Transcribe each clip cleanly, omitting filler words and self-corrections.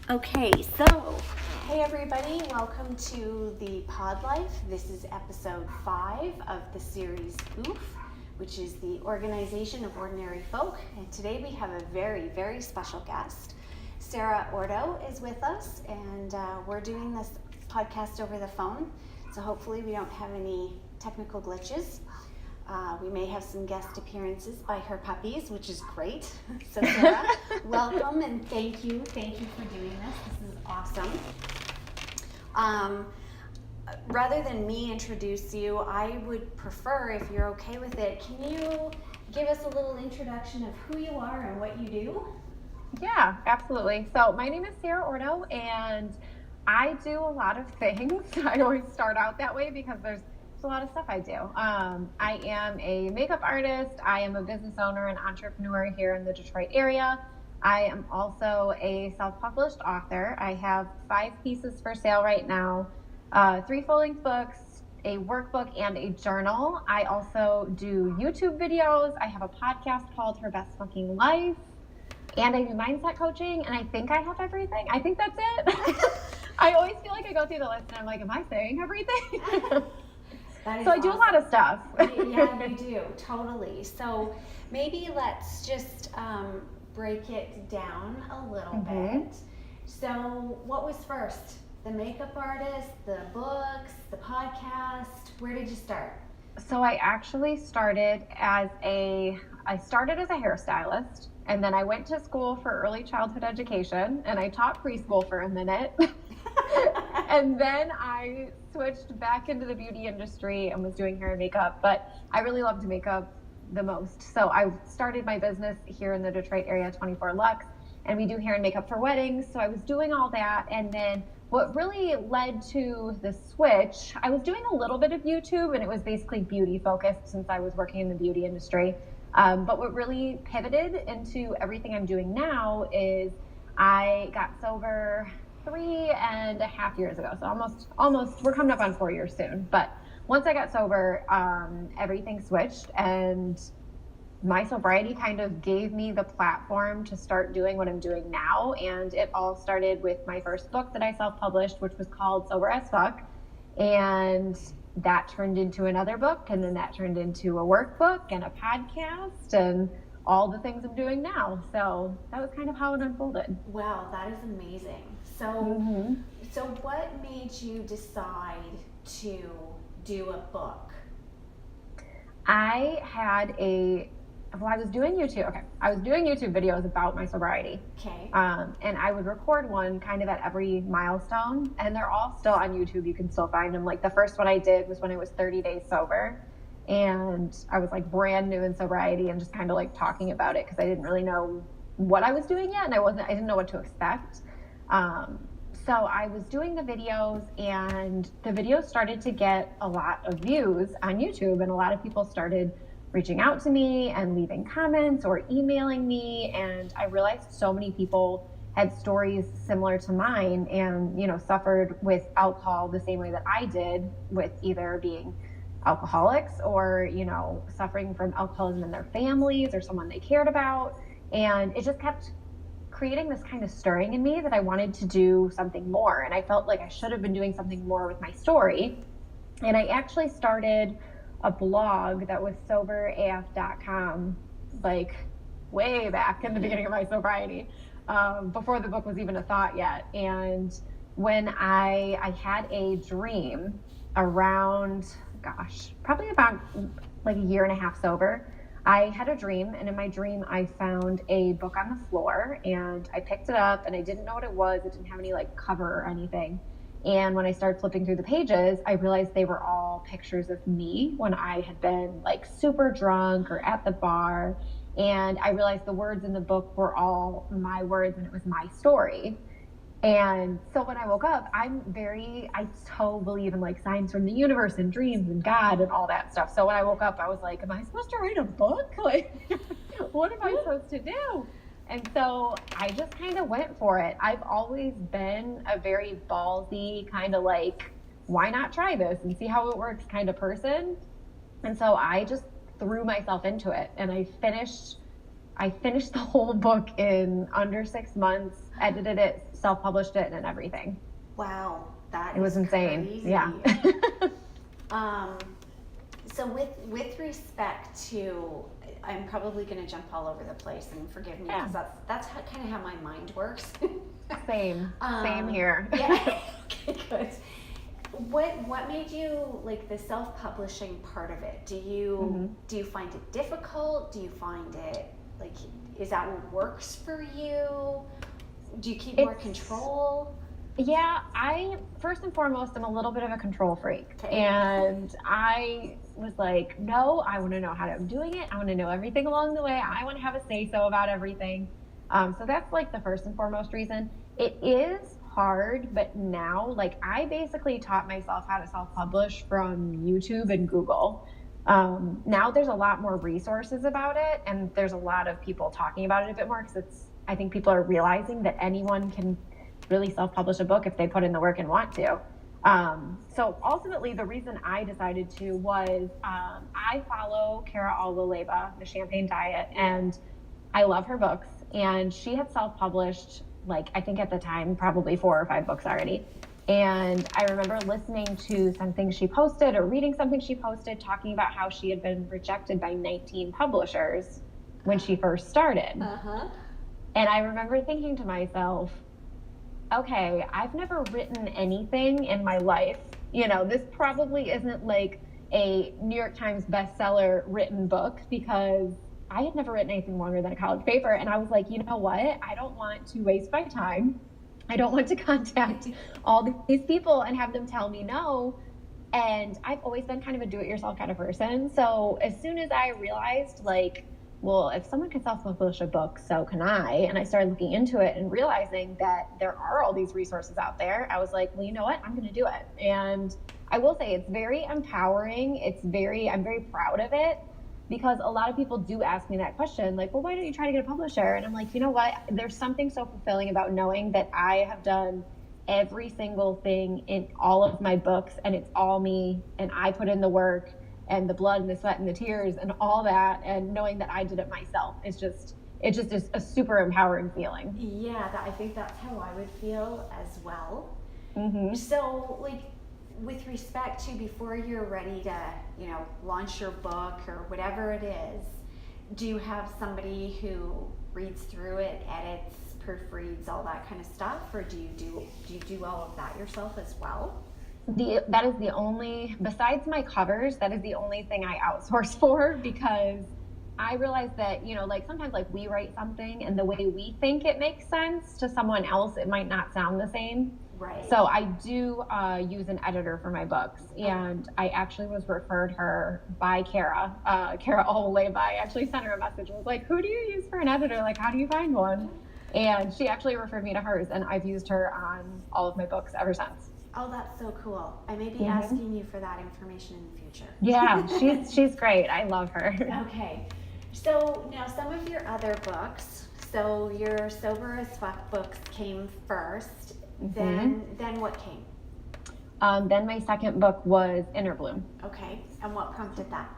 Okay, hey everybody, welcome to the Pod Life. This is episode 5 of the series OOF, which is the Organization of Ordinary Folk. And today we have a very, very special guest. Sarah Ordo is with us, and we're doing this podcast over the phone. So hopefully we don't have any technical glitches. We may have some guest appearances by her puppies, which is great. So Sarah, welcome and thank you for doing this. This is awesome. Rather than me introduce you, I would prefer, if you're okay with it, can you give us a little introduction of who you are and what you do? Yeah, absolutely. So my name is Sarah Ordo, and I do a lot of things. I always start out that way because there's a lot of stuff I do. I am a makeup artist. I am a business owner and entrepreneur here in the Detroit area. I am also a self-published author. I have 5 pieces for sale right now, 3 full-length books, a workbook, and a journal. I also do YouTube videos. I have a podcast called Her Best Fucking Life, and I do mindset coaching, and I think I have everything. I think that's it. I always feel like I go through the list and I'm like, am I saying everything? So I do a lot of stuff. Yeah, you do, totally. So maybe let's just break it down a little bit. So what was first? The makeup artist, the books, the podcast? Where did you start? So I actually started as a hairstylist, and then I went to school for early childhood education, and I taught preschool for a minute. And then I switched back into the beauty industry and was doing hair and makeup, but I really loved makeup the most. So I started my business here in the Detroit area, 24 Luxe, and we do hair and makeup for weddings. So I was doing all that. And then what really led to the switch, I was doing a little bit of YouTube, and it was basically beauty focused since I was working in the beauty industry. But what really pivoted into everything I'm doing now is I got sober 3.5 years ago. So almost, we're coming up on 4 years soon. But once I got sober, everything switched, and my sobriety kind of gave me the platform to start doing what I'm doing now. And it all started with my first book that I self-published, which was called Sober as Fuck. And that turned into another book, and then that turned into a workbook and a podcast and all the things I'm doing now. So that was kind of how it unfolded. Wow, that is amazing. So, so what made you decide to do a book? I was doing YouTube. Okay. I was doing YouTube videos about my sobriety. Okay. And I would record one kind of at every milestone, and they're all still on YouTube. You can still find them. Like the first one I did was when I was 30 days sober, and I was like brand new in sobriety and just kind of like talking about it because I didn't really know what I was doing yet, and I didn't know what to expect. So I was doing the videos, and the videos started to get a lot of views on YouTube, and a lot of people started reaching out to me and leaving comments or emailing me. And I realized so many people had stories similar to mine and, suffered with alcohol the same way that I did, with either being alcoholics or, suffering from alcoholism in their families or someone they cared about. And it just kept creating this kind of stirring in me that I wanted to do something more. And I felt like I should have been doing something more with my story. And I actually started a blog that was soberaf.com, like way back in the beginning of my sobriety, before the book was even a thought yet. And when I had a dream around, probably about like a year and a half sober, I had a dream, and in my dream, I found a book on the floor, and I picked it up, and I didn't know what it was. It didn't have any like cover or anything. And when I started flipping through the pages, I realized they were all pictures of me when I had been like super drunk or at the bar. And I realized the words in the book were all my words, and it was my story. And so when I woke up, I so believe in like signs from the universe and dreams and God and all that stuff. So when I woke up, I was like, am I supposed to write a book? Like, what am I supposed to do? And so I just kind of went for it. I've always been a very ballsy kind of like, why not try this and see how it works kind of person. And so I just threw myself into it, and I finished the whole book in under 6 months. edited it, self-published it, and everything. Wow, It was insane. crazy. Yeah. So with respect to, I'm probably going to jump all over the place, and forgive me, because that's kind of how my mind works. Same here. Yeah. Okay, good. What made you like the self-publishing part of it? Do you find it difficult? Do you find it like, is that what works for you? Do you keep more control? Yeah, I first and foremost am a little bit of a control freak. Okay. And I was like, no, I want to know how I'm doing it. I want to know everything along the way. I want to have a say-so about everything. So that's like the first and foremost reason. It is hard, but now, like, I basically taught myself how to self-publish from YouTube and Google. Now there's a lot more resources about it, and there's a lot of people talking about it a bit more, because I think people are realizing that anyone can really self-publish a book if they put in the work and want to. So ultimately, the reason I decided to was I follow Cara Alwill-Leyba, The Champagne Diet, and I love her books. And she had self-published, like, I think at the time, probably 4 or 5 books already. And I remember listening to something she posted or reading something she posted talking about how she had been rejected by 19 publishers when she first started. Uh-huh. And I remember thinking to myself, okay, I've never written anything in my life. You know, this probably isn't like a New York Times bestseller written book, because I had never written anything longer than a college paper. And I was like, you know what? I don't want to waste my time. I don't want to contact all these people and have them tell me no. And I've always been kind of a do-it-yourself kind of person. So as soon as I realized, like, well, if someone can self-publish a book, so can I. And I started looking into it and realizing that there are all these resources out there. I was like, well, you know what? I'm going to do it. And I will say it's very empowering. I'm very proud of it, because a lot of people do ask me that question, like, well, why don't you try to get a publisher? And I'm like, you know what? There's something so fulfilling about knowing that I have done every single thing in all of my books, and it's all me, and I put in the work and the blood and the sweat and the tears and all that, and knowing that I did it myself, it just is a super empowering feeling. Yeah, I think that's how I would feel as well. Mm-hmm. So, like, with respect to before you're ready to, launch your book or whatever it is, do you have somebody who reads through it, edits, proofreads, all that kind of stuff, or do you do all of that yourself as well? That is the only, besides my covers, that is the only thing I outsource for, because I realize that, like, sometimes, like, we write something and the way we think it makes sense to someone else, it might not sound the same. Right. So I do use an editor for my books, and I actually was referred her by Cara Alwill-Leyba. I actually sent her a message and was like, who do you use for an editor? Like, how do you find one? And she actually referred me to hers, and I've used her on all of my books ever since. Oh, that's so cool. I may be asking you for that information in the future. Yeah, she's great. I love her. Okay. So now some of your other books, so your Sober as Fuck books came first. Then what came? Then my second book was Inner Bloom. Okay. And what prompted that?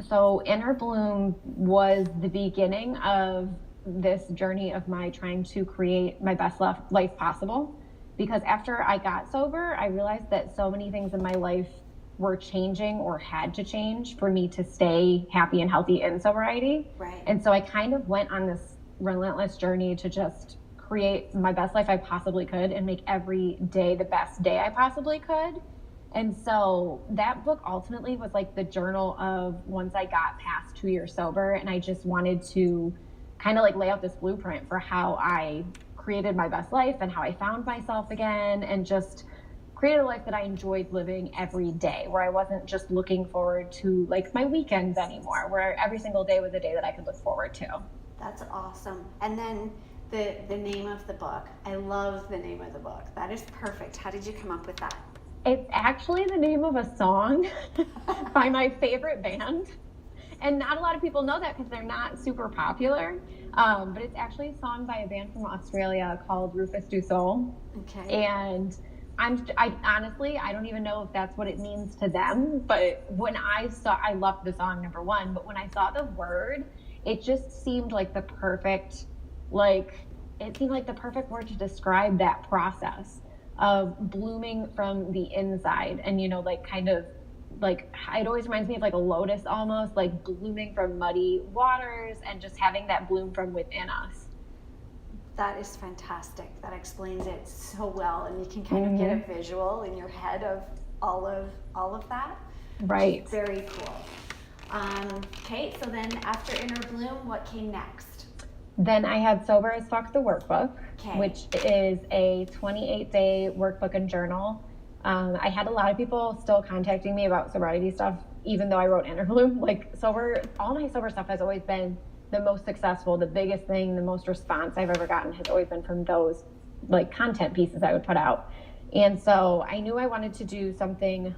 So Inner Bloom was the beginning of this journey of my trying to create my best life possible. Because after I got sober, I realized that so many things in my life were changing or had to change for me to stay happy and healthy in sobriety. Right. And so I kind of went on this relentless journey to just create my best life I possibly could and make every day the best day I possibly could. And so that book ultimately was like the journal of once I got past 2 years sober, and I just wanted to kind of like lay out this blueprint for how I created my best life and how I found myself again, and just created a life that I enjoyed living every day, where I wasn't just looking forward to like my weekends anymore, where every single day was a day that I could look forward to. That's awesome. And then the name of the book. I love the name of the book. That is perfect. How did you come up with that? It's actually the name of a song by my favorite band. And not a lot of people know that because they're not super popular. But it's actually a song by a band from Australia called Rufus Du Sol. Okay. And I honestly, I don't even know if that's what it means to them. But when I loved the song, number one. But when I saw the word, it just seemed like the perfect, like, it seemed like the perfect word to describe that process of blooming from the inside. And, you know, like kind of like, it always reminds me of like a lotus almost, like blooming from muddy waters and just having that bloom from within us. That is fantastic. That explains it so well, and you can kind of get a visual in your head of all of that. Right. Very cool. Okay, so then after Inner Bloom, what came next? Then I had Sober as Fuck the workbook, Okay. which is a 28-day workbook and journal. I had a lot of people still contacting me about sobriety stuff, even though I wrote Inner Bloom. Like all my sober stuff has always been the most successful, the biggest thing, the most response I've ever gotten has always been from those like content pieces I would put out. And so I knew I wanted to do something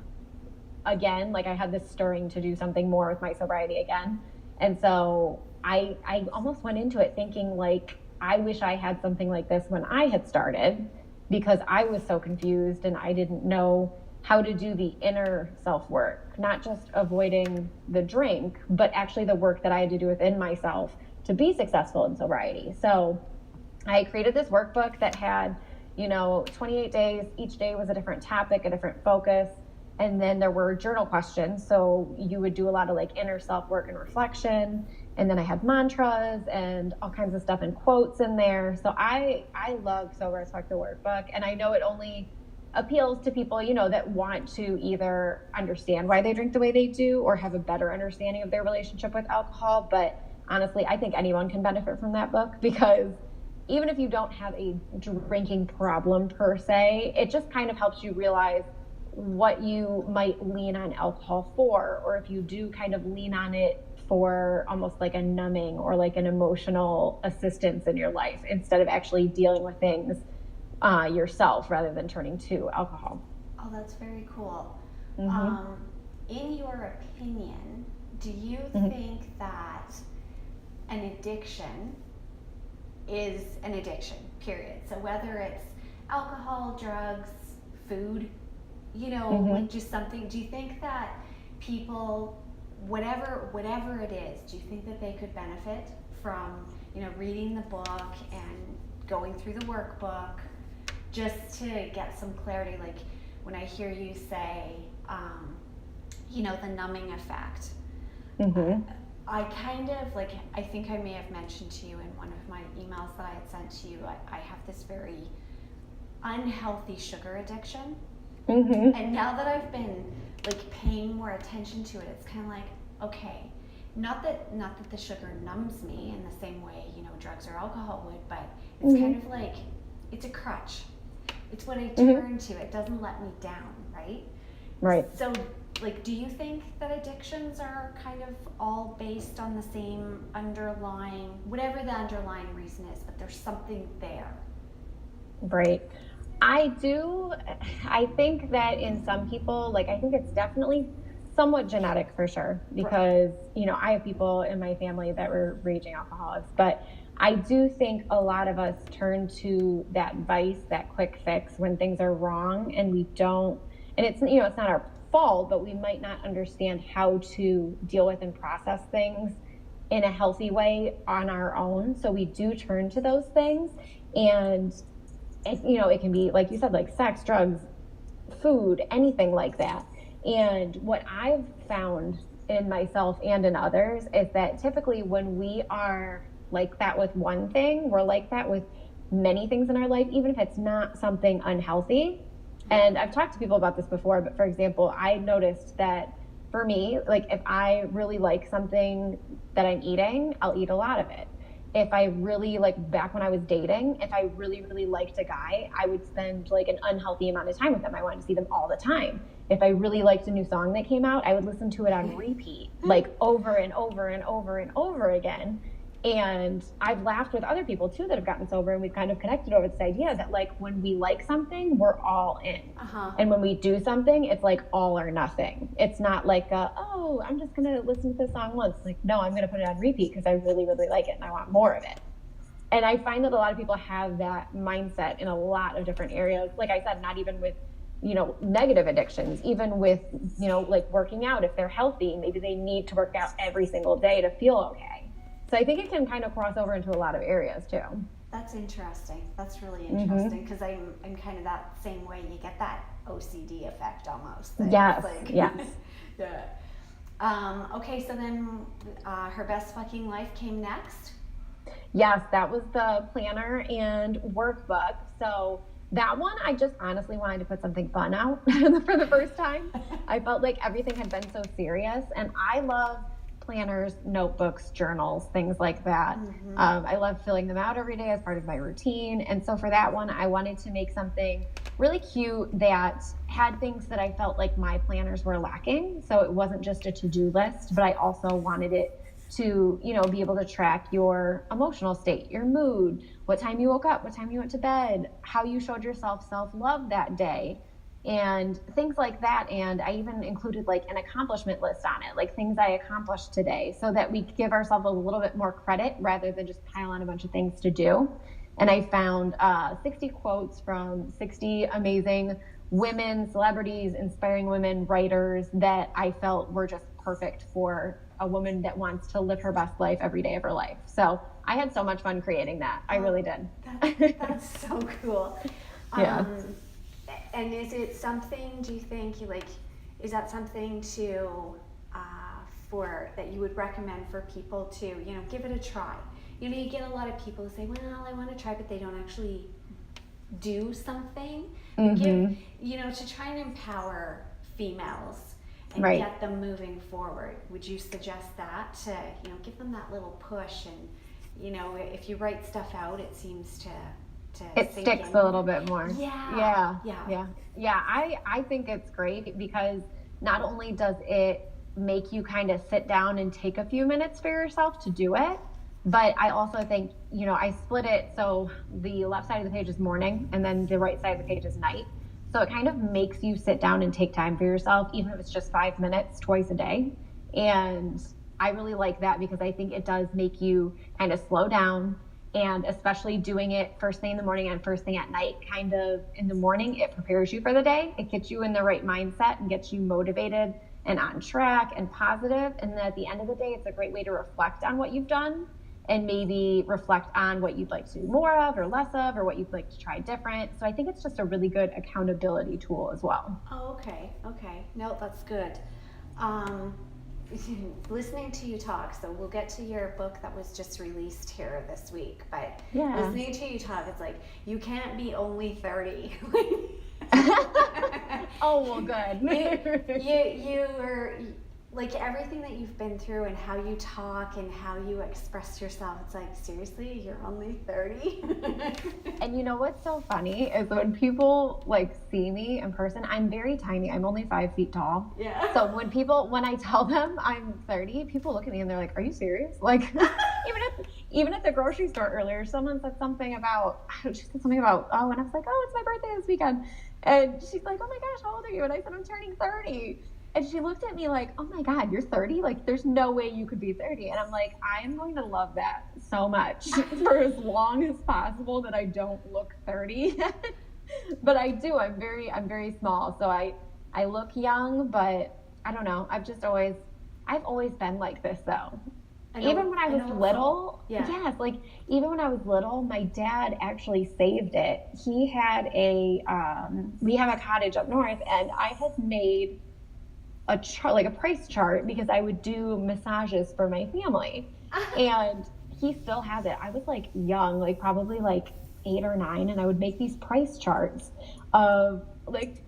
again, like I had this stirring to do something more with my sobriety again. And so I almost went into it thinking like, I wish I had something like this when I had started, because I was so confused and I didn't know how to do the inner self-work, not just avoiding the drink, but actually the work that I had to do within myself to be successful in sobriety. So I created this workbook that had, 28 days. Each day was a different topic, a different focus. And then there were journal questions. So you would do a lot of like inner self-work and reflection. And then I had mantras and all kinds of stuff and quotes in there. So I love Sober as Fuck the workbook. And I know it only appeals to people, that want to either understand why they drink the way they do or have a better understanding of their relationship with alcohol. But honestly, I think anyone can benefit from that book, because even if you don't have a drinking problem per se, it just kind of helps you realize what you might lean on alcohol for, or if you do kind of lean on it for almost like a numbing or like an emotional assistance in your life, instead of actually dealing with things yourself rather than turning to alcohol. Oh, that's very cool. Mm-hmm. In your opinion, do you think that an addiction is an addiction, period? So whether it's alcohol, drugs, food, like just something, do you think that people, whatever it is, do you think that they could benefit from, reading the book and going through the workbook just to get some clarity? Like when I hear you say, the numbing effect, I kind of like, I think I may have mentioned to you in one of my emails that I had sent to you, I have this very unhealthy sugar addiction. And now that I've been like paying more attention to it, it's kind of like, okay, not that the sugar numbs me in the same way, drugs or alcohol would, but it's kind of like, it's a crutch. It's what I turn to. It doesn't let me down, right? Right. So, like, do you think that addictions are kind of all based on the same underlying, whatever the underlying reason is, but there's something there? Right. I do. I think that in some people, like, I think it's definitely somewhat genetic for sure, because, I have people in my family that were raging alcoholics, but I do think a lot of us turn to that vice, that quick fix when things are wrong, and we don't, and it's, it's not our fault, but we might not understand how to deal with and process things in a healthy way on our own. So we do turn to those things, and it can be, like you said, like sex, drugs, food, anything like that. And what I've found in myself and in others is that typically when we are like that with one thing, we're like that with many things in our life, even if it's not something unhealthy. And I've talked to people about this before, but for example, I noticed that for me, like if I really like something that I'm eating, I'll eat a lot of it. If I really, like back when I was dating, if I really, really liked a guy, I would spend like an unhealthy amount of time with them. I wanted to see them all the time. If I really liked a new song that came out, I would listen to it on repeat, like over and over and over and over again. And I've laughed with other people too that have gotten sober, and we've kind of connected over this idea that like when we like something, we're all in. And when we do something, it's like all or nothing. It's not like, oh, I'm just going to listen to this song once. Like, no, I'm going to put it on repeat because I really, really like it and I want more of it. And I find that a lot of people have that mindset in a lot of different areas. Like I said, not even with, negative addictions, even with, like working out. If they're healthy, maybe they need to work out every single day to feel okay. So I think it can kind of cross over into a lot of areas too. That's interesting. That's really Mm-hmm. interesting because I'm kind of that same way. You get that OCD effect almost. That Yes, it's yes. yeah. Okay, so then Her Best Fucking Life came next. Yes, that was the planner and workbook. So that one, I just honestly wanted to put something fun out for the first time. I felt like everything had been so serious, and I love planners, notebooks, journals, things like that. I love filling them out every day as part of my routine. And so for that one, I wanted to make something really cute that had things that I felt like my planners were lacking. So it wasn't just a to-do list, but I also wanted it to, be able to track your emotional state, your mood, what time you woke up, what time you went to bed, how you showed yourself self-love that day, and things like that. And I even included like an accomplishment list on it, like things I accomplished today, so that we give ourselves a little bit more credit rather than just pile on a bunch of things to do. And I found 60 quotes from 60 amazing women, celebrities, inspiring women, writers that I felt were just perfect for a woman that wants to live her best life every day of her life. So I had so much fun creating that. I really did. That's so cool. Yeah. And is it something, do you think, is that something to, for, that you would recommend for people to, give it a try? You get a lot of people who say, well, I want to try, but they don't actually do something. To try and empower females and Right. get them moving forward. Would you suggest that to, give them that little push? And, if you write stuff out, it seems to it sink sticks in. a little bit more. Yeah. I think it's great because not only does it make you kind of sit down and take a few minutes for yourself to do it, but I also think, I split it so the left side of the page is morning and then the right side of the page is night. So it kind of makes you sit down and take time for yourself, even if it's just 5 minutes twice a day. And I really like that because I think it does make you kind of slow down. And especially doing it first thing in the morning and first thing at night, kind of in the morning, it prepares you for the day. It gets you in the right mindset and gets you motivated and on track and positive. And then at the end of the day, it's a great way to reflect on what you've done and maybe reflect on what you'd like to do more of or less of, or what you'd like to try different. So I think it's just a really good accountability tool as well. Oh, okay. No, that's good. Listening to you talk, so we'll get to your book that was just released here this week, but listening to you talk, it's like, you can't be only 30. Oh, well, good. You were, like, everything that you've been through and how you talk and how you express yourself, it's like, seriously, you're only 30? And you know what's so funny is when people see me in person, I'm very tiny. I'm only 5 feet tall. Yeah. So when I tell them I'm 30, people look at me and they're like, "Are you serious?" Even at the grocery store earlier, someone said something about, and I was like, "Oh, it's my birthday this weekend," and she's like, "Oh my gosh, how old are you?" And I said, "I'm turning 30." And she looked at me like, "Oh my God, you're 30? Like, there's no way you could be 30. And I'm like, I am going to love that so much for as long as possible that I don't look 30. But I do. I'm very small. So I look young, but I don't know. I've always been like this though. Even when I was little, even when I was little, my dad actually saved it. He had we have a cottage up north, and I had made a chart, like a price chart, because I would do massages for my family. And he still has it. I was young, probably 8 or 9, and I would make these price charts of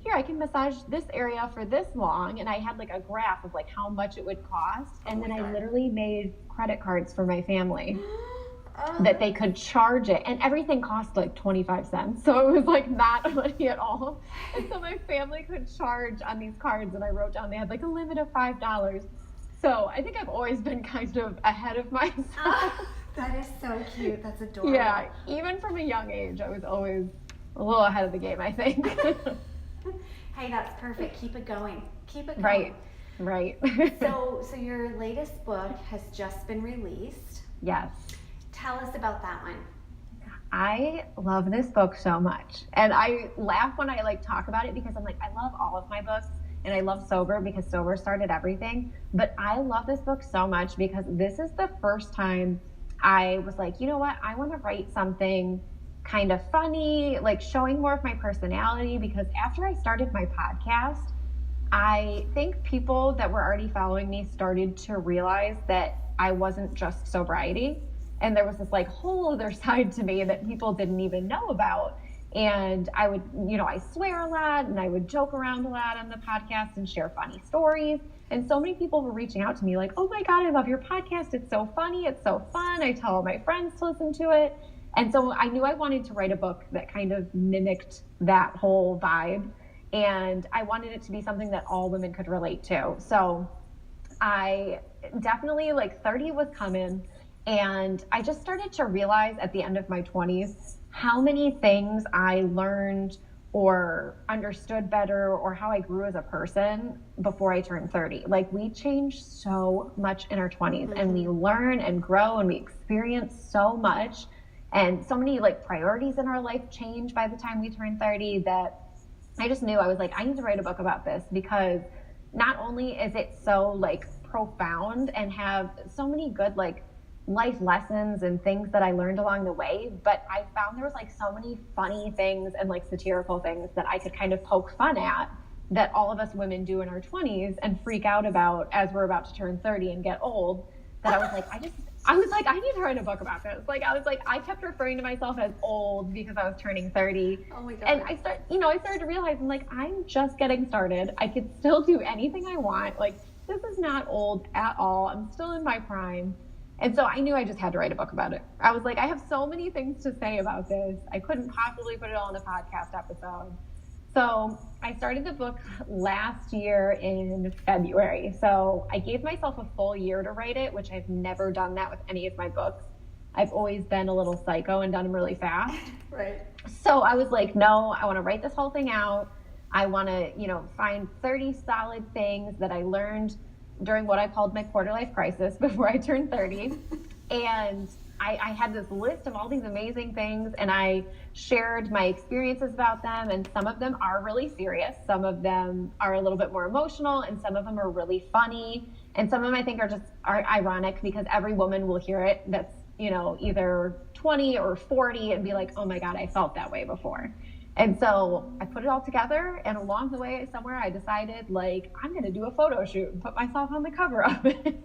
here, I can massage this area for this long, and I had a graph of how much it would cost, and then I literally made credit cards for my family that they could charge it, and everything cost 25 cents, so it was not money at all. And so my family could charge on these cards, and I wrote down they had a limit of $5. So I think I've always been kind of ahead of myself. That is so cute. That's adorable. Yeah, even from a young age, I was always a little ahead of the game, I think. Hey, that's perfect. Keep it going. Right. So your latest book has just been released. Yes. Tell us about that one. I love this book so much. And I laugh when I talk about it because I'm I love all of my books, and I love Sober because Sober started everything. But I love this book so much because this is the first time I was like, you know what? I want to write something kind of funny, like showing more of my personality, because after I started my podcast, I think people that were already following me started to realize that I wasn't just sobriety. And there was this like whole other side to me that people didn't even know about. And I would, I swear a lot and I would joke around a lot on the podcast and share funny stories. And so many people were reaching out to me like, oh my God, I love your podcast. It's so funny. It's so fun. I tell all my friends to listen to it. And so I knew I wanted to write a book that kind of mimicked that whole vibe. And I wanted it to be something that all women could relate to. So I definitely, like, 30 was coming. And I just started to realize at the end of my 20s how many things I learned or understood better, or how I grew as a person before I turned 30. Like, we change so much in our 20s, and we learn and grow and we experience so much. And so many like priorities in our life change by the time we turn 30 that I just knew, I was like, I need to write a book about this, because not only is it so like profound and have so many good like life lessons and things that I learned along the way, but I found there was like so many funny things and like satirical things that I could kind of poke fun at that all of us women do in our 20s and freak out about as we're about to turn 30 and get old, that I was like, I need to write a book about this. Like, I kept referring to myself as old because I was turning 30. Oh my God. And I started to realize, I'm like, I'm just getting started. I could still do anything I want. Like, this is not old at all. I'm still in my prime. And so I knew I just had to write a book about it. I was like, I have so many things to say about this. I couldn't possibly put it all in a podcast episode. So I started the book last year in February. So I gave myself a full year to write it, which I've never done that with any of my books. I've always been a little psycho and done them really fast. Right. So I was like, no, I want to write this whole thing out. I want to, find 30 solid things that I learned during what I called my quarter life crisis before I turned 30. And I had this list of all these amazing things, and I shared my experiences about them. And some of them are really serious. Some of them are a little bit more emotional, and some of them are really funny. And some of them I think are ironic, because every woman will hear it that's, either 20 or 40 and be like, oh my God, I felt that way before. And so I put it all together, and along the way somewhere I decided, like, I'm going to do a photo shoot and put myself on the cover of it.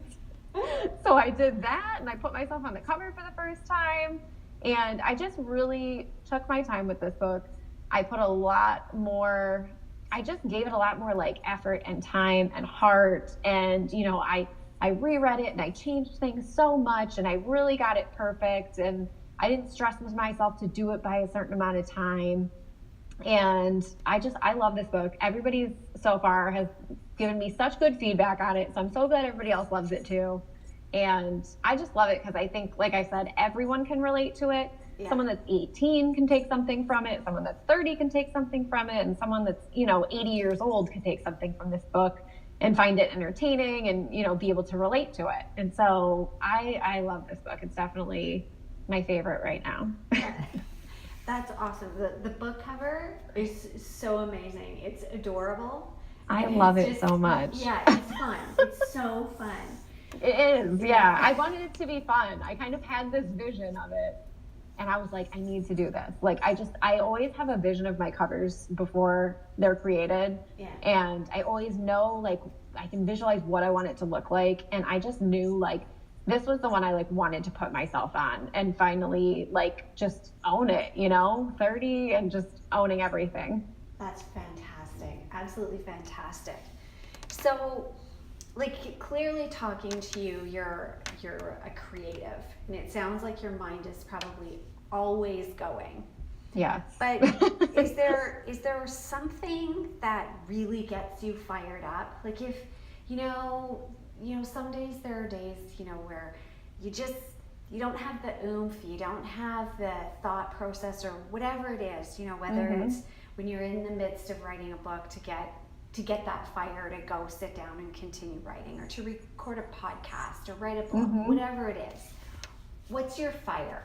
So I did that, and I put myself on the cover for the first time. And I just really took my time with this book. I put I just gave it a lot more like effort and time and heart. And, I reread it and I changed things so much, and I really got it perfect. And I didn't stress myself to do it by a certain amount of time. And I love this book. Everybody so far has given me such good feedback on it. So I'm so glad everybody else loves it too. And I just love it because I think, like I said, everyone can relate to it. Yeah. Someone that's 18 can take something from it. Someone that's 30 can take something from it. And someone that's, 80 years old can take something from this book and find it entertaining and, be able to relate to it. And so I love this book. It's definitely my favorite right now. That's awesome. The book cover is so amazing. It's adorable. I love it so much. Yeah, it's fun. It's so fun. It is, yeah. I wanted it to be fun. I kind of had this vision of it, and I was like, I need to do this. Like, I always have a vision of my covers before they're created. Yeah. And I always know, like, I can visualize what I want it to look like. And I just knew, like, this was the one I wanted to put myself on and finally just own it, 30 and just owning everything. That's fantastic. Absolutely fantastic. So clearly talking to you, you're a creative, and it sounds like your mind is probably always going. Yes. But is there something that really gets you fired up? Like, if some days there are days, where you don't have the oomph, you don't have the thought process or whatever it is, whether it's when you're in the midst of writing a book to get that fire to go sit down and continue writing, or to record a podcast or write a book, whatever it is. What's your fire?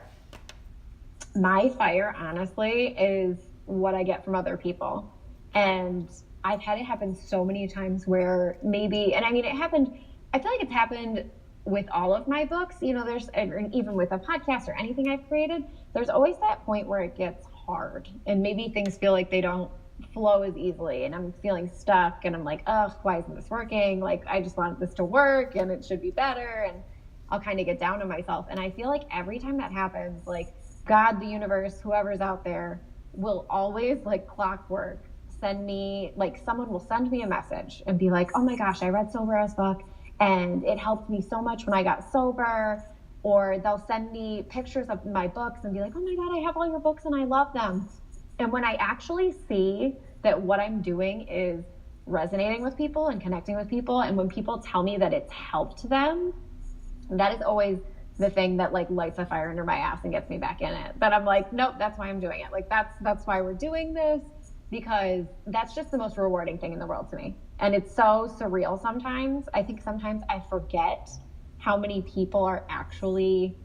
My fire, honestly, is what I get from other people. And I've had it happen so many times where maybe, and I mean, it happened, I feel like it's happened with all of my books, and even with a podcast or anything I've created, there's always that point where it gets hard and maybe things feel like they don't flow as easily and I'm feeling stuck and I'm like, ugh, why isn't this working? Like, I just want this to work and it should be better. And I'll kind of get down on myself. And I feel like every time that happens, like God, the universe, whoever's out there will always, like clockwork, send me, like someone will send me a message and be like, oh my gosh, I read Sober as Fuck and it helped me so much when I got sober. Or they'll send me pictures of my books and be like, oh my God, I have all your books and I love them. And when I actually see that what I'm doing is resonating with people and connecting with people, and when people tell me that it's helped them, that is always the thing that like lights a fire under my ass and gets me back in it. But I'm like, nope, that's why I'm doing it. Like that's why we're doing this, because that's just the most rewarding thing in the world to me. And it's so surreal sometimes. I think sometimes I forget how many people are actually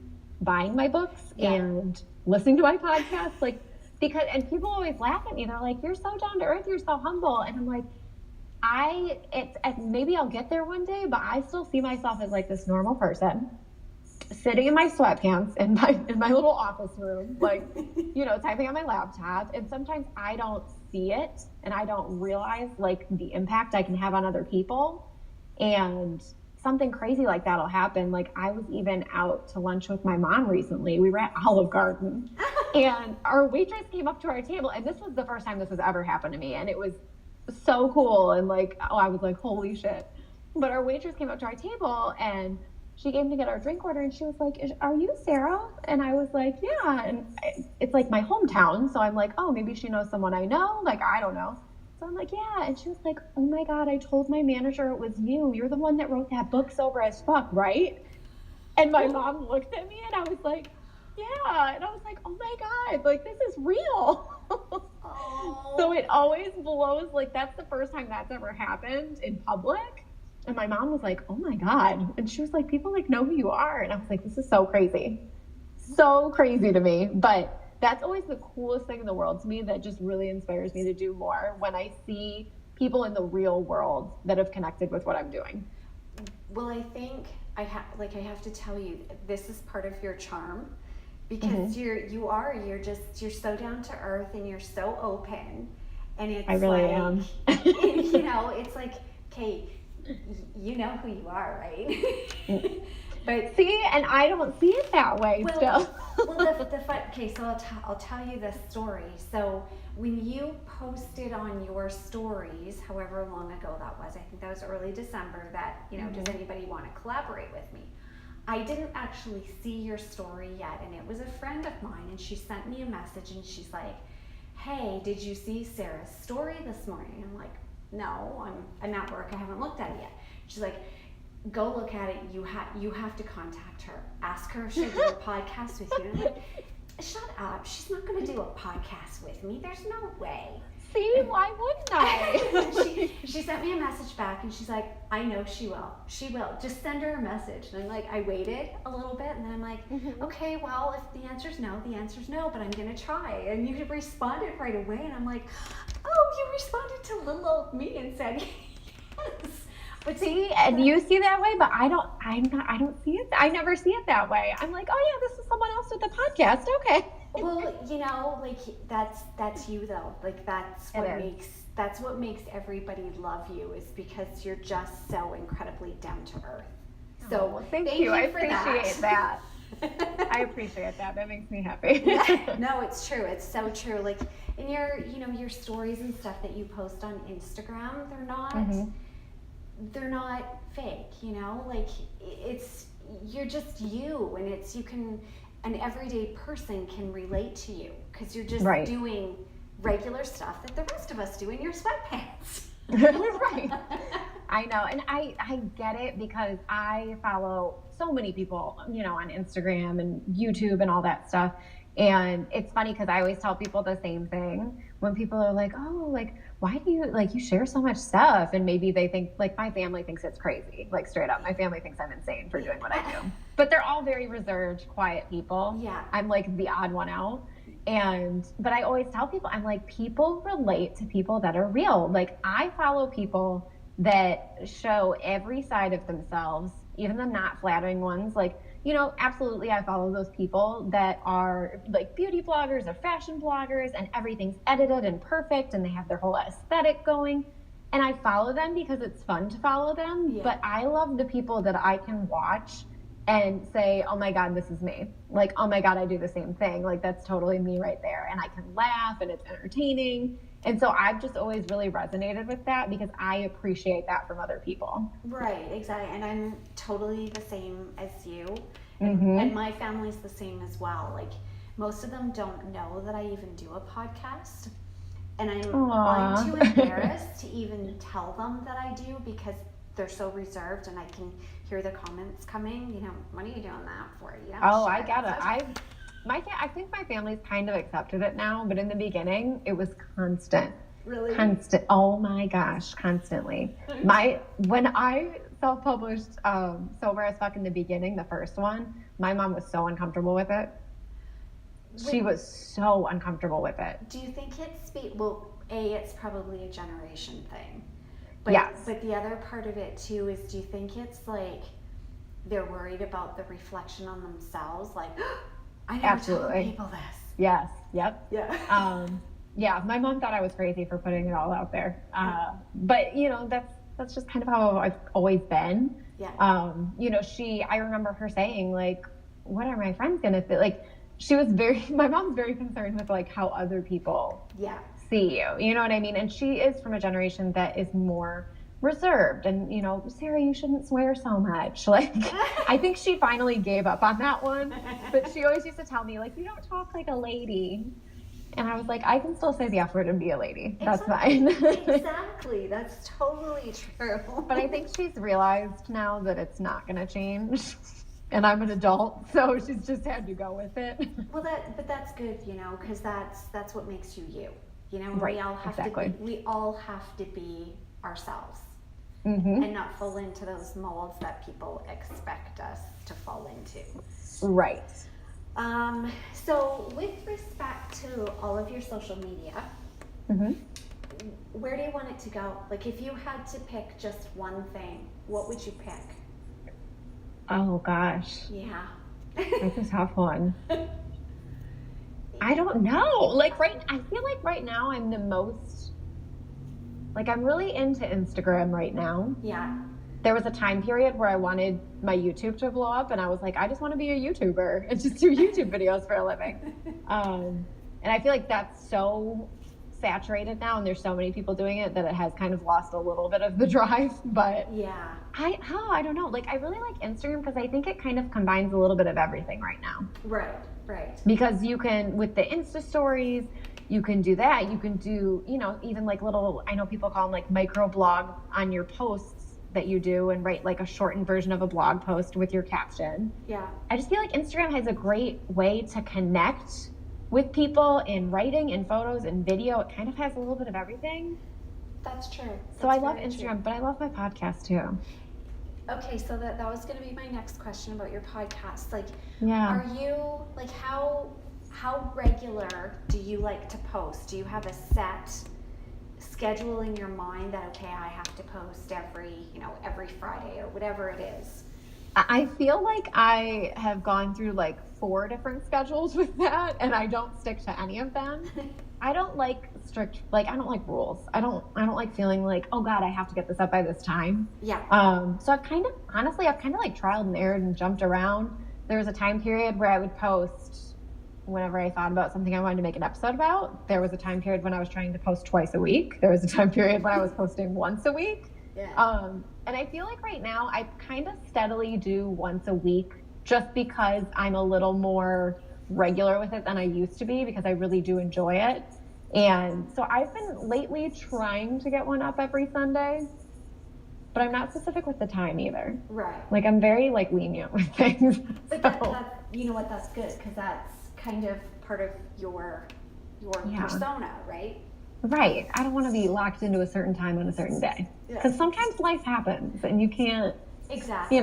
buying my books and listening to my podcast. Like, and people always laugh at me. They're like, you're so down to earth, you're so humble. And I'm like, maybe I'll get there one day, but I still see myself as like this normal person sitting in my sweatpants in my little office room, like, typing on my laptop. And sometimes I don't see it and I don't realize like the impact I can have on other people. And something crazy like that'll happen. Like I was even out to lunch with my mom recently. We were at Olive Garden and our waitress came up to our table, and this was the first time this has ever happened to me. And it was so cool. And like, I was like, holy shit. But our waitress came up to our table and she came to get our drink order and she was like, are you Sarah? And I was like, yeah. And it's like my hometown. So I'm like, oh, maybe she knows someone I know. Like, I don't know. So I'm like, yeah. And she was like, oh my God, I told my manager it was you. You're the one that wrote that book, Sober as Fuck, right? And my mom looked at me and I was like, yeah. And I was like, oh my God, like this is real. So it always blows. Like that's the first time that's ever happened in public. And my mom was like, oh my God. And she was like, people like know who you are. And I was like, this is so crazy. So crazy to me. But that's always the coolest thing in the world to me, that just really inspires me to do more, when I see people in the real world that have connected with what I'm doing. Well, I think I have to tell you, this is part of your charm, because you're so down to earth and you're so open, and it's I really am. It's like, okay, you know who you are, right? But see, and I don't see it that way still. Okay, so I'll tell you this story. So when you posted on your stories, however long ago that was, I think that was early December, that, does anybody want to collaborate with me? I didn't actually see your story yet, and it was a friend of mine, and she sent me a message, and she's like, hey, did you see Sarah's story this morning? I'm like, no, I'm at work, I haven't looked at it yet. She's like, go look at it. You have to contact her. Ask her if she'll do a podcast with you. And I'm like, shut up. She's not going to do a podcast with me. There's no way. See, why wouldn't I? She sent me a message back and she's like, I know she will. She will. Just send her a message. And I'm like, I waited a little bit and then I'm like, okay, well, if the answer's no, the answer's no, but I'm going to try. And you responded right away. And I'm like, oh, you responded to little old me and said, yes. But see, and you see that way, but I don't see it. I never see it that way. I'm like, oh yeah, this is someone else with a podcast. Okay. Well, like that's you though. Like that's what makes everybody love you, is because you're just so incredibly down to earth. So thank you. I appreciate that. I appreciate that. That makes me happy. No, it's true. It's so true. Like in your stories and stuff that you post on Instagram, they're not fake, like you're just you, and an everyday person can relate to you because you're just doing regular stuff that the rest of us do in your sweatpants. Right. I know. And I get it, because I follow so many people, on Instagram and YouTube and all that stuff. And it's funny because I always tell people the same thing when people are like, oh, like, why do you share so much stuff? And maybe they think, like, my family thinks it's crazy, like straight up. My family thinks I'm insane for doing what I do. But they're all very reserved, quiet people. Yeah. I'm like the odd one out. But I always tell people, I'm like, people relate to people that are real. Like I follow people that show every side of themselves even the not flattering ones. Like, you know, absolutely, I follow those people that are like beauty bloggers or fashion bloggers, and everything's edited and perfect, and they have their whole aesthetic going. And I follow them because it's fun to follow them. Yeah. But I love the people that I can watch and say, oh my God, this is me. Like, oh my God, I do the same thing. Like, that's totally me right there. And I can laugh and it's entertaining. And so I've just always really resonated with that because I appreciate that from other people. Right, exactly. And I'm totally the same as you. Mm-hmm. And my family's the same as well. Like, most of them don't know that I even do a podcast. And I'm too embarrassed to even tell them that I do because they're so reserved, and I can hear the comments coming. You know, what are you doing that for? You know, oh, I get it. I think my family's kind of accepted it now, but in the beginning, it was constant. Really? Constant. Oh my gosh, constantly. When I self-published Sober as Fuck in the beginning, the first one, my mom was so uncomfortable with it. She was so uncomfortable with it. Do you think it's probably a generation thing. But, yes. But the other part of it too is, do you think it's like they're worried about the reflection on themselves? Like, I never tell people this. Yes. Yep. Yeah. Yeah. My mom thought I was crazy for putting it all out there. But you know, that's just kind of how I've always been. Yeah. You know, I remember her saying, like, what are my friends gonna think? Like, my mom's very concerned with like how other people see you. You know what I mean? And she is from a generation that is more reserved, and, you know, Sarah, you shouldn't swear so much. Like, I think she finally gave up on that one, but she always used to tell me, like, you don't talk like a lady. And I was like, I can still say the F word and be a lady. That's fine. Exactly. That's totally true. But I think she's realized now that it's not going to change. And I'm an adult, so she's just had to go with it. Well, but that's good, you know, because that's what makes you you. You know, right, we all have exactly. we all have to be ourselves, mm-hmm. and not fall into those molds that people expect us to fall into. Right. So with respect to all of your social media, mm-hmm. where do you want it to go? Like, if you had to pick just one thing, what would you pick? Oh gosh. Yeah. That's a tough one. I don't know. Like, I feel like right now I'm the most, like, I'm really into Instagram right now. Yeah. There was a time period where I wanted my YouTube to blow up, and I was like, I just want to be a YouTuber and just do YouTube videos for a living. And I feel like that's so saturated now, and there's so many people doing it that it has kind of lost a little bit of the drive. But yeah, I don't know. Like, I really like Instagram because I think it kind of combines a little bit of everything right now. Right. Because you can, with the Insta stories, you can do that. You can do, you know, even like little, I know people call them like micro blog on your posts that you do, and write like a shortened version of a blog post with your caption. Yeah. I just feel like Instagram has a great way to connect with people in writing and photos and video. It kind of has a little bit of everything. That's true. So I love Instagram, but I love my podcast too. Okay, so that was going to be my next question about your podcast. Like, yeah. Are you, like, how regular do you like to post? Do you have a set schedule in your mind that, okay, I have to post every Friday or whatever it is? I feel like I have gone through like 4 different schedules with that, and I don't stick to any of them. I don't like I don't like rules. I don't like feeling like, oh God, I have to get this up by this time. Yeah. So I've kind of like trialed and errored and jumped around. There was a time period where I would post whenever I thought about something I wanted to make an episode about. There was a time period when I was trying to post twice a week. There was a time period when I was posting once a week. Yeah. And I feel like right now I kind of steadily do once a week, just because I'm a little more regular with it than I used to be, because I really do enjoy it. And so I've been lately trying to get one up every Sunday, but I'm not specific with the time either. Right. Like, I'm very like lenient with things. But that you know what, that's good, because that's kind of part of your persona, right? Right. I don't want to be locked into a certain time on a certain day, because sometimes life happens and you can't. Exactly.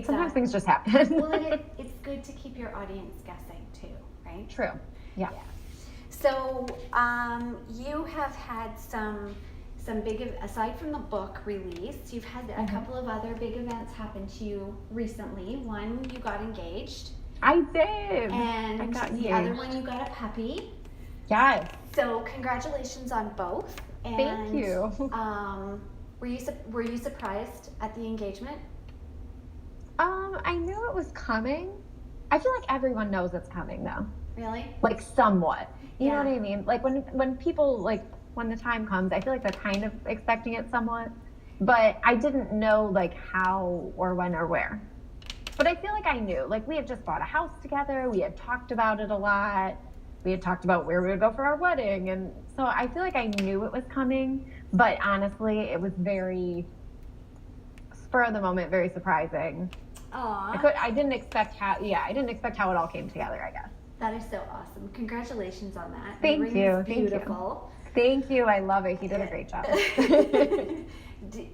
Sometimes things just happen. Well, and it's good to keep your audience guessing too, right? True. Yeah. So, you have had some aside from the book release, you've had a couple of other big events happen to you recently. One, you got engaged. I did. And I got the engaged. other one, you got a puppy. Yes. So congratulations on both. And, Thank you. Were you surprised at the engagement? I knew it was coming. I feel like everyone knows it's coming though. Really? Like somewhat. You know Yeah. what I mean? Like when people like when the time comes, I feel like they're kind of expecting it somewhat. But I didn't know like how or when or where. But I feel like I knew. Like we had just bought a house together. We had talked about it a lot. We had talked about where we would go for our wedding. And so I feel like I knew it was coming. But honestly, it was very spur of the moment, very surprising. Aw. I didn't expect how it all came together, I guess. That is so awesome. Congratulations on that. Thank The ring you, is thank you. beautiful. Thank you. I love it. He did a great job.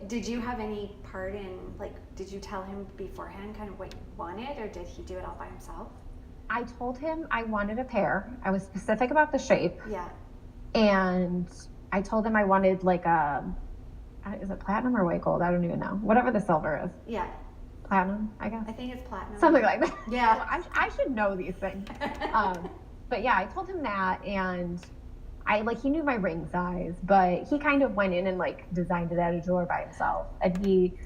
Did you have any part in, like, did you tell him beforehand kind of what you wanted, or did he do it all by himself? I told him I wanted a pair. I was specific about the shape. Yeah. And I told him I wanted like is it platinum or white gold? I don't even know. Whatever the silver is. Yeah. Platinum, I guess. I think it's platinum. Something like that. Yeah. Well, I should know these things. But yeah, I told him that, and he knew my ring size, but he kind of went in and like designed it at a jeweler by himself. And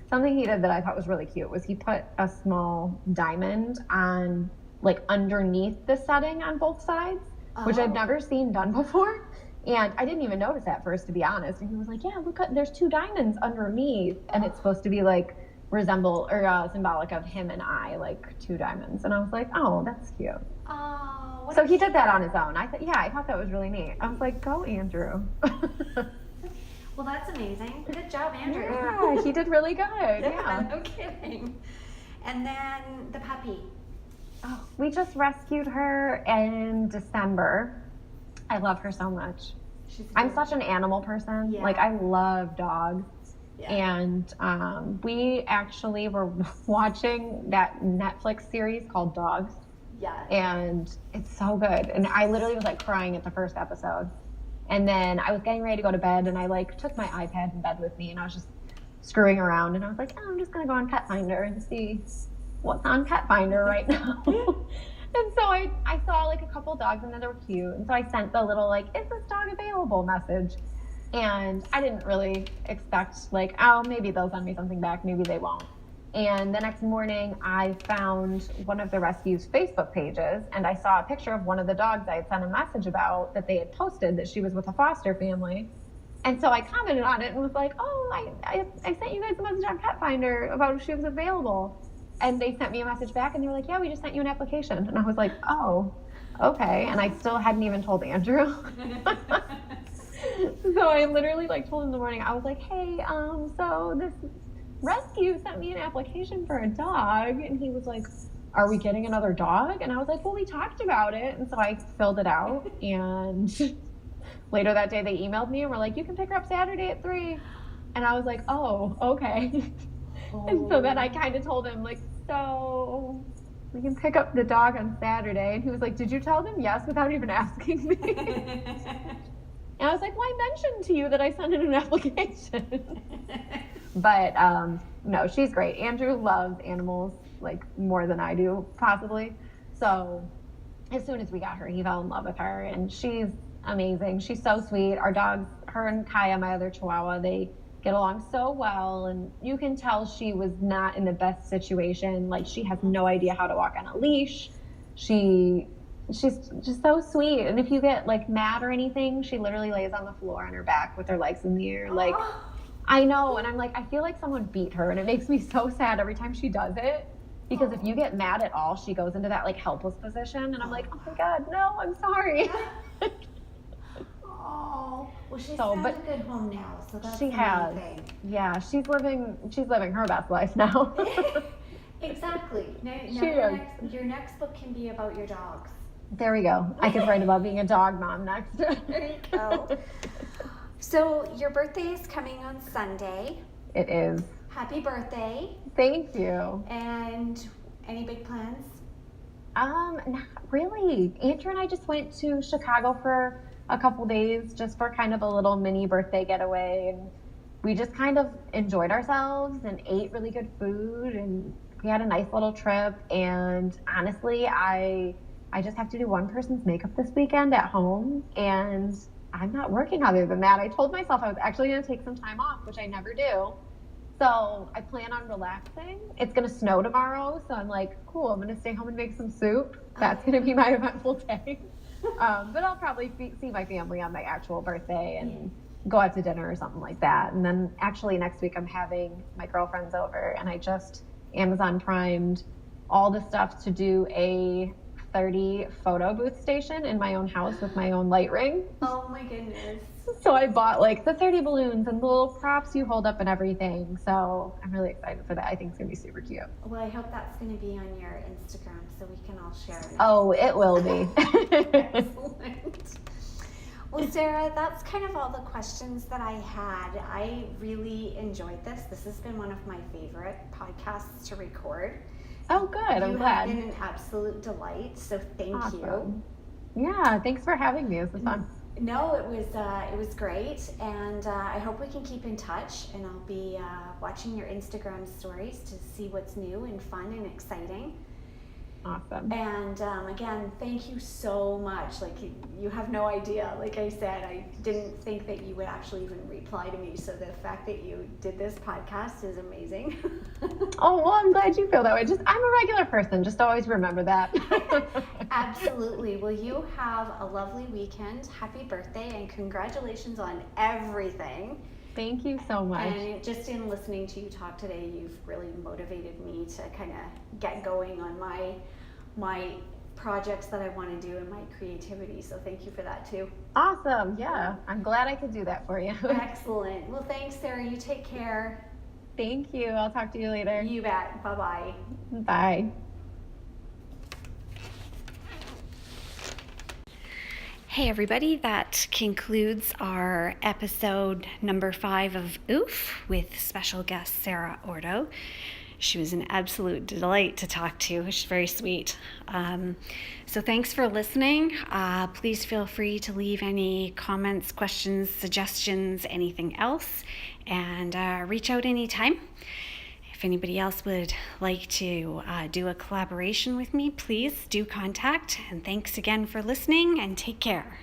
something he did that I thought was really cute was he put a small diamond on like underneath the setting on both sides, which I've never seen done before. And I didn't even notice at first, to be honest. And he was like, yeah, look, there's 2 diamonds underneath. And it's supposed to be like symbolic of him and I, like 2 diamonds. And I was like, oh, that's cute. Oh, So he did that on his own. I thought that was really neat. I was like, go, Andrew. Well, that's amazing. Good job, Andrew. Yeah, he did really good. Yeah. No kidding. And then the puppy. Oh, we just rescued her in December. I love her so much. I'm such an animal person. Yeah. Like, I love dogs. Yeah. And we actually were watching that Netflix series called Dogs. Yeah. And it's so good. And I literally was like crying at the first episode. And then I was getting ready to go to bed, and I like took my iPad in bed with me, and I was just screwing around, and I was like, oh, I'm just gonna go on Pet Finder and see what's on Pet Finder right now. And so I saw like a couple dogs, and then they were cute. And so I sent the little like, is this dog available message? And I didn't really expect like, oh, maybe they'll send me something back, maybe they won't. And the next morning, I found one of the rescue's Facebook pages, and I saw a picture of one of the dogs I had sent a message about that they had posted that she was with a foster family. And so I commented on it and was like, oh, I sent you guys a message on Pet Finder about if she was available. And they sent me a message back, and they were like, yeah, we just sent you an application. And I was like, oh, okay. And I still hadn't even told Andrew. So I literally like told him in the morning, I was like, hey, so this rescue sent me an application for a dog. And he was like, are we getting another dog? And I was like, well, we talked about it. And so I filled it out. And later that day they emailed me and were like, you can pick her up Saturday at 3. And I was like, oh, okay. And so then I kind of told him like, so we can pick up the dog on Saturday. And he was like, did you tell them yes without even asking me? And I was like, well, I mentioned to you that I sent in an application. But no, she's great. Andrew loves animals like more than I do, possibly. So as soon as we got her, he fell in love with her, and she's amazing. She's so sweet. Our dogs, her and Kaya, my other Chihuahua, they get along so well, and you can tell she was not in the best situation. Like, she has no idea how to walk on a leash. She's just so sweet. And if you get like mad or anything, she literally lays on the floor on her back with her legs in the air. Like, I know. And I'm like, I feel like someone beat her, and it makes me so sad every time she does it. Because if you get mad at all, she goes into that like helpless position, and I'm like, oh my God, no, I'm sorry. Oh, well, she's So, found but a good home now, so that's she the has. main thing. Yeah, she's living her best life now. Exactly. Now She your next book can be about your dogs. There we go. I could write about being a dog mom next. There you go. So your birthday is coming on Sunday. It is. Happy birthday. Thank you. And any big plans? Not really. Andrew and I just went to Chicago for a couple days just for kind of a little mini birthday getaway. And we just kind of enjoyed ourselves and ate really good food, and we had a nice little trip. And honestly, I just have to do one person's makeup this weekend at home, and I'm not working other than that. I told myself I was actually going to take some time off, which I never do. So I plan on relaxing. It's going to snow tomorrow, so I'm like, cool, I'm going to stay home and make some soup. That's going to be my eventful day. But I'll probably see my family on my actual birthday and go out to dinner or something like that. And then actually next week I'm having my girlfriends over, and I just Amazon primed all the stuff to do a 30 photo booth station in my own house with my own light ring. Oh my goodness. So I bought like the 30 balloons and the little props you hold up and everything. So I'm really excited for that. I think it's going to be super cute. Well, I hope that's going to be on your Instagram so we can all share it. Oh, it will be. Excellent. Well, Sarah, that's kind of all the questions that I had. I really enjoyed this. This has been one of my favorite podcasts to record. Oh, good. I'm glad. You have been an absolute delight, so thank you. Yeah, thanks for having me. It was fun. No, it was great, and I hope we can keep in touch, and I'll be watching your Instagram stories to see what's new and fun and exciting. Awesome. And again, thank you so much. Like, you have no idea. Like I said, I didn't think that you would actually even reply to me. So the fact that you did this podcast is amazing. Oh, well, I'm glad you feel that way. I'm a regular person. Just always remember that. Absolutely. Well, you have a lovely weekend. Happy birthday, and congratulations on everything. Thank you so much. And just in listening to you talk today, you've really motivated me to kind of get going on my projects that I want to do and my creativity. So thank you for that too. Awesome. Yeah. I'm glad I could do that for you. Excellent. Well, thanks, Sarah. You take care. Thank you. I'll talk to you later. You bet. Bye-bye. Bye. Hey everybody, that concludes our episode number 5 of OOF with special guest Sarah Ordo. She was an absolute delight to talk to. She's very sweet. So thanks for listening. Please feel free to leave any comments, questions, suggestions, anything else, and reach out anytime. If anybody else would like to do a collaboration with me, please do contact. And thanks again for listening, and take care.